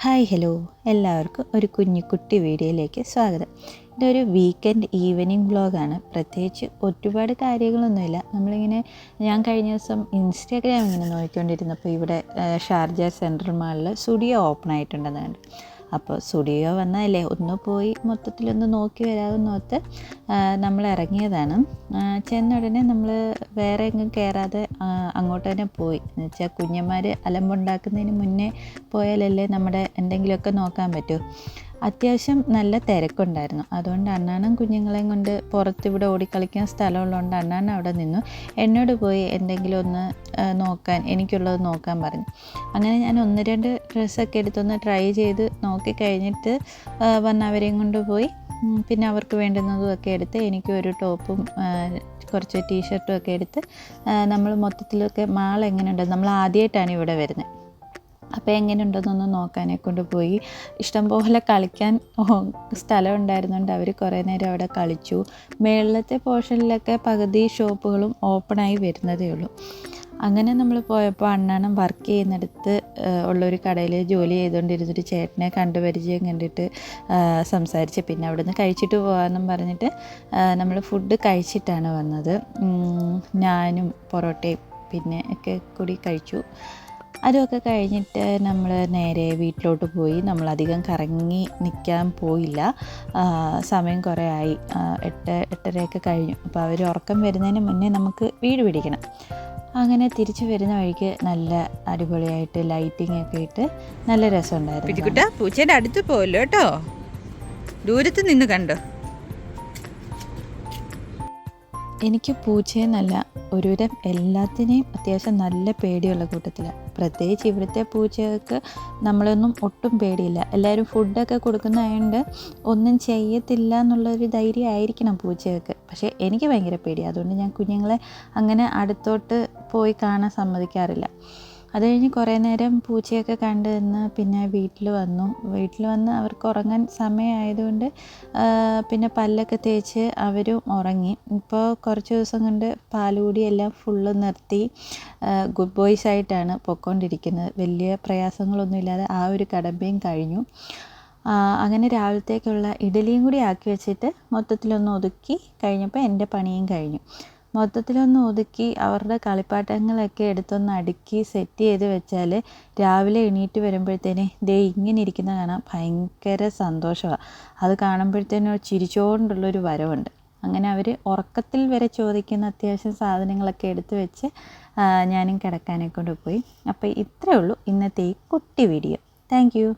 Hi hello, എല്ലാവർക്കും ഒരു കുട്ടി വീഡിയോയിലേക്ക് സ്വാഗതം. ഇതൊരു വീക്കെൻഡ് ഈവനിങ് വ്ളോഗാണ്. പ്രത്യേകിച്ച് ഒരുപാട് കാര്യങ്ങളൊന്നുമില്ല. ഞാൻ കഴിഞ്ഞ ദിവസം ഇൻസ്റ്റാഗ്രാം ഇങ്ങനെ നോക്കിക്കൊണ്ടിരുന്നപ്പോൾ ഇവിടെ ഷാർജ സെൻട്രൽ മാളിൽ സ്റ്റുഡിയോ ഓപ്പൺ ആയിട്ടുണ്ടെന്ന് കണ്ടു. അപ്പോൾ സ്റ്റുഡിയോ വന്നതല്ലേ, ഒന്ന് പോയി മൊത്തത്തിലൊന്ന് നോക്കി വരാമെന്നോർത്ത് നമ്മൾ ഇറങ്ങിയതാണ്. ചെന്ന ഉടനെ നമ്മൾ വേറെ എങ്ങും കയറാതെ അങ്ങോട്ട് തന്നെ പോയി. എന്ന് വെച്ചാൽ കുഞ്ഞന്മാർ അലമ്പുണ്ടാക്കുന്നതിന് മുന്നേ പോയാലല്ലേ നമ്മുടെ എന്തെങ്കിലുമൊക്കെ നോക്കാൻ പറ്റൂ. അത്യാവശ്യം നല്ല തിരക്കുണ്ടായിരുന്നു. അതുകൊണ്ട് അണ്ണാനും കുഞ്ഞുങ്ങളെയും കൊണ്ട് പുറത്തിവിടെ ഓടിക്കളിക്കാൻ സ്ഥലമുള്ളതുകൊണ്ട് അണ്ണാൻ അവിടെ നിന്നു. എന്നോട് പോയി എന്തെങ്കിലും ഒന്ന് എനിക്കുള്ളത് നോക്കാൻ പറഞ്ഞു. അങ്ങനെ ഞാൻ 1-2 ഡ്രസ്സൊക്കെ എടുത്തൊന്ന് ട്രൈ ചെയ്ത് നോക്കിക്കഴിഞ്ഞിട്ട് അവരെയും കൊണ്ട് പോയി. പിന്നെ അവർക്ക് വേണ്ടുന്നതും ഒക്കെ എടുത്ത് എനിക്ക് ഒരു ടോപ്പും കുറച്ച് ടീഷർട്ടും ഒക്കെ എടുത്ത് നമ്മൾ മൊത്തത്തിലൊക്കെ മാൾ എങ്ങനെയുണ്ട്, നമ്മൾ ആദ്യമായിട്ടാണ് ഇവിടെ വരുന്നത്, അപ്പോൾ എങ്ങനെയുണ്ടെന്നൊന്ന് നോക്കാനെ കൊണ്ട് പോയി. ഇഷ്ടംപോലെ കളിക്കാൻ സ്ഥലം ഉണ്ടായിരുന്നുകൊണ്ട് അവർ കുറേ നേരം അവിടെ കളിച്ചു. മേളിലത്തെ പോർഷനിലൊക്കെ പകുതി ഷോപ്പുകളും ഓപ്പണായി വരുന്നതേ ഉള്ളൂ. അങ്ങനെ നമ്മൾ പോയപ്പോൾ അണ്ണാനും വർക്ക് ചെയ്യുന്നിടത്ത് ഉള്ളൊരു കടയിൽ ജോലി ചെയ്തുകൊണ്ടിരുന്നൊരു ചേട്ടനെ പരിചയം കണ്ടിട്ട് സംസാരിച്ച് പിന്നെ അവിടെ നിന്ന് കഴിച്ചിട്ട് പോകാമെന്നും പറഞ്ഞിട്ട് നമ്മൾ ഫുഡ് കഴിച്ചിട്ടാണ് വന്നത്. ഞാനും പൊറോട്ടയും പിന്നെ ഒക്കെ കൂടി കഴിച്ചു. അതൊക്കെ കഴിഞ്ഞിട്ട് നമ്മൾ നേരെ വീട്ടിലോട്ട് പോയി. നമ്മളധികം കറങ്ങി നിൽക്കാൻ പോയില്ല. സമയം കുറേ ആയി, 8-8:30 കഴിഞ്ഞു. അപ്പോൾ അവർ ഉറക്കം വരുന്നതിന് മുന്നേ നമുക്ക് വീട് പിടിക്കണം. അങ്ങനെ തിരിച്ചു വരുന്ന വഴിക്ക് നല്ല അടിപൊളിയായിട്ട് ലൈറ്റിംഗ് ഒക്കെ ഇട്ട് നല്ല രസമുണ്ടായിരുന്നു. പൂച്ചേൻ്റെ അടുത്ത് പോയല്ലോ കേട്ടോ, ദൂരത്ത് നിന്ന് കണ്ടോ. എനിക്ക് പൂച്ചയെന്നല്ല, ഒരുവിധം എല്ലാത്തിനെയും അത്യാവശ്യം നല്ല പേടിയുള്ള കൂട്ടത്തിലാണ്. പ്രത്യേകിച്ച് ഇവിടുത്തെ പൂച്ചകൾക്ക് നമ്മളൊന്നും ഒട്ടും പേടിയില്ല. എല്ലാവരും ഫുഡൊക്കെ കൊടുക്കുന്നതായതുകൊണ്ട് ഒന്നും ചെയ്യത്തില്ല എന്നുള്ളൊരു ധൈര്യം ആയിരിക്കണം പൂച്ചകൾക്ക്. പക്ഷേ എനിക്ക് ഭയങ്കര പേടിയാണ്. അതുകൊണ്ട് ഞാൻ കുഞ്ഞുങ്ങളെ അങ്ങനെ അടുത്തോട്ട് പോയി കാണാൻ സമ്മതിക്കാറില്ല. അത് കഴിഞ്ഞ് കുറേ നേരം പൂച്ചയൊക്കെ കണ്ടു നിന്ന് പിന്നെ വീട്ടിൽ വന്ന് അവർക്ക് ഉറങ്ങാൻ സമയമായതുകൊണ്ട് പിന്നെ പല്ലൊക്കെ തേച്ച് അവരും ഉറങ്ങി. ഇപ്പോൾ കുറച്ച് ദിവസം കൊണ്ട് പാലുകൂടിയെല്ലാം ഫുള്ള് നിർത്തി ഗുഡ് ബോയ്സ് ആയിട്ടാണ് പൊയ്ക്കൊണ്ടിരിക്കുന്നത്. വലിയ പ്രയാസങ്ങളൊന്നുമില്ലാതെ ആ ഒരു കടമ്പയും കഴിഞ്ഞു. അങ്ങനെ രാവിലത്തേക്കുള്ള ഇഡലിയും കൂടി ആക്കി വെച്ചിട്ട് മൊത്തത്തിലൊന്ന് ഒതുക്കി കഴിഞ്ഞപ്പോൾ എൻ്റെ പണിയും കഴിഞ്ഞു. മൊത്തത്തിലൊന്ന് ഒതുക്കി അവരുടെ കളിപ്പാട്ടങ്ങളൊക്കെ എടുത്തൊന്ന് അടുക്കി സെറ്റ് ചെയ്ത് വെച്ചാൽ രാവിലെ എണീറ്റ് വരുമ്പോഴത്തേന് ഇങ്ങനെ ഇരിക്കുന്ന കാണാൻ ഭയങ്കര സന്തോഷമാണ്. അത് കാണുമ്പോഴത്തേനും ചിരിച്ചുകൊണ്ടുള്ളൊരു വരവുണ്ട്. അങ്ങനെ അവർ ഉറക്കത്തിൽ വരെ ചോദിക്കുന്ന അത്യാവശ്യം സാധനങ്ങളൊക്കെ എടുത്ത് വെച്ച് ഞാനും കിടക്കാനെ കൊണ്ട് പോയി. അപ്പോൾ ഇത്രയേ ഉള്ളൂ ഇന്നത്തെ ഈ കുട്ടി വീഡിയോ. Thank you.